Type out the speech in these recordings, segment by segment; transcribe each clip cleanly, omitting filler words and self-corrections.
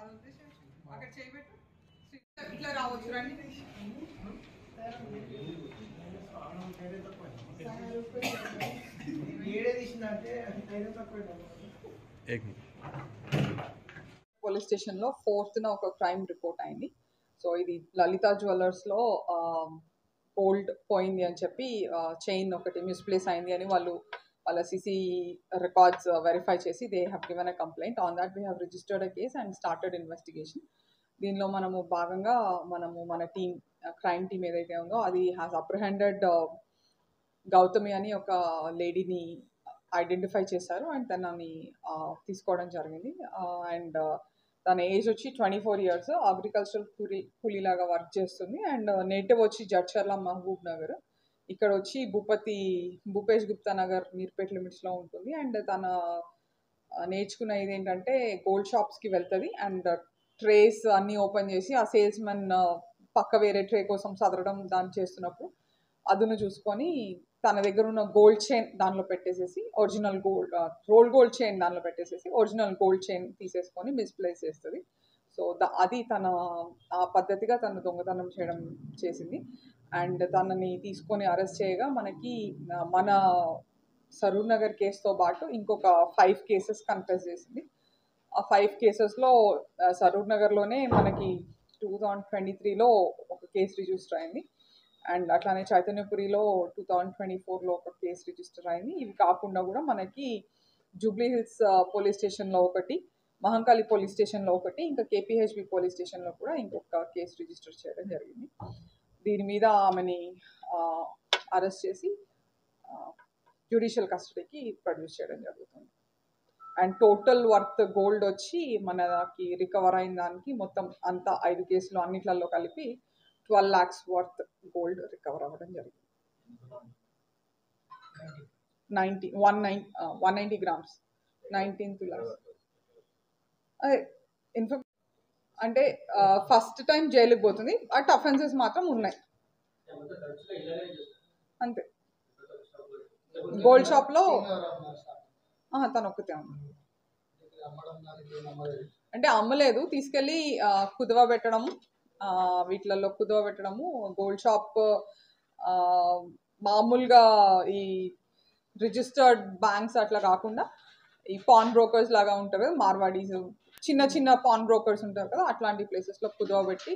అక్కడ చేయబెట్టు ఇట్లా రావచ్చు రండి. పోలీస్ స్టేషన్లో 4th ఒక క్రైమ్ రిపోర్ట్ అయింది. సో ఇది లలిత జ్యువెలర్స్లో గోల్డ్ పోయింది అని చెప్పి చైన్ ఒకటి మిస్ప్లేస్ అయింది అని వాళ్ళ సిసి రికార్డ్స్ వెరిఫై చేసి they have given a complaint. On that we have registered a case and started investigation. దీనిలో భాగంగా మన టీం క్రైమ్ టీం ఏదైతే ఉందో అది హ్యాస్ అప్రిహెండెడ్ గౌతమి అని ఒక లేడీని ఐడెంటిఫై చేశారు అండ్ తనని తీసుకోవడం జరిగింది. అండ్ తన ఏజ్ వచ్చి 24 years, అగ్రికల్చరల్ కూలీలాగా వర్క్ చేస్తుంది అండ్ నేటివ్ వచ్చి జడ్చర్ల మహబూబ్ నగర్. ఇక్కడ వచ్చి భూపేష్ గుప్తా నగర్ మీర్పేట్ లిమిట్స్లో ఉంటుంది. అండ్ తన నేర్చుకునేది ఏంటంటే గోల్డ్ షాప్స్కి వెళ్తుంది అండ్ ట్రేస్ అన్నీ ఓపెన్ చేసి ఆ సేల్స్ మెన్ పక్క వేరే ట్రే కోసం సదరడం దాన్ని చేస్తున్నప్పుడు అదును చూసుకొని తన దగ్గర ఉన్న గోల్డ్ చైన్ దానిలో పెట్టేసేసి ఒరిజినల్ గోల్డ్ చైన్ దానిలో పెట్టేసేసి ఒరిజినల్ గోల్డ్ చైన్ తీసేసుకొని మిస్ప్లేస్ చేస్తుంది. సో అది ఆ పద్ధతిగా తను దొంగతనం చేసింది. అండ్ తనని తీసుకొని అరెస్ట్ చేయగా మన సరూర్ నగర్ కేసుతో పాటు ఇంకొక 5 cases కన్ఫెస్ చేసింది. ఆ 5 casesలో సరూర్ నగర్లోనే మనకి 2023లో ఒక కేసు రిజిస్టర్ అయింది అండ్ అట్లానే చైతన్యపురిలో 2024లో ఒక కేసు రిజిస్టర్ అయింది. ఇవి కాకుండా కూడా మనకి జూబ్లీ హిల్స్ పోలీస్ స్టేషన్లో ఒకటి, మహంకాళి పోలీస్ స్టేషన్లో ఒకటి, ఇంకా కేపీహెచ్బి పోలీస్ స్టేషన్లో కూడా ఇంకొక కేసు రిజిస్టర్ చేయడం జరిగింది. దీని మీద ఆమెని అరెస్ట్ చేసి జ్యుడిషియల్ కస్టడీకి ప్రొడ్యూస్ చేయడం జరుగుతుంది. అండ్ టోటల్ వర్త్ గోల్డ్ వచ్చి మనకి రికవర్ అయిన దానికి మొత్తం అంతా 5 కేసులు అన్నిట్లలో కలిపి 12 lakhs వర్త్ గోల్డ్ రికవర్ అవ్వడం జరిగింది. 190 grams 19 tulas. అదే అంటే ఫస్ట్ టైం జైలుకి పోతుంది, బట్ అఫెన్సెస్ మాత్రం ఉన్నాయి అంతే. గోల్డ్ షాప్లో తను ఒక్కతే ఉంది అంటే అమ్మలేదు, తీసుకెళ్ళి కుదువ పెట్టడము, వీటిలలో కుదువ పెట్టడము. గోల్డ్ షాప్ మామూలుగా ఈ రిజిస్టర్డ్ బ్యాంక్స్ అట్లా కాకుండా ఈ పాన్ బ్రోకర్స్ లాగా ఉంటారు కదా, మార్వాడీస్ చిన్న పాన్ బ్రోకర్స్ ఉంటారు కదా, అట్లాంటి ప్లేసెస్లో కుదువ పెట్టి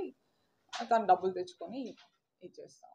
తను డబ్బులు తెచ్చుకొని ఇచ్చేస్తాం.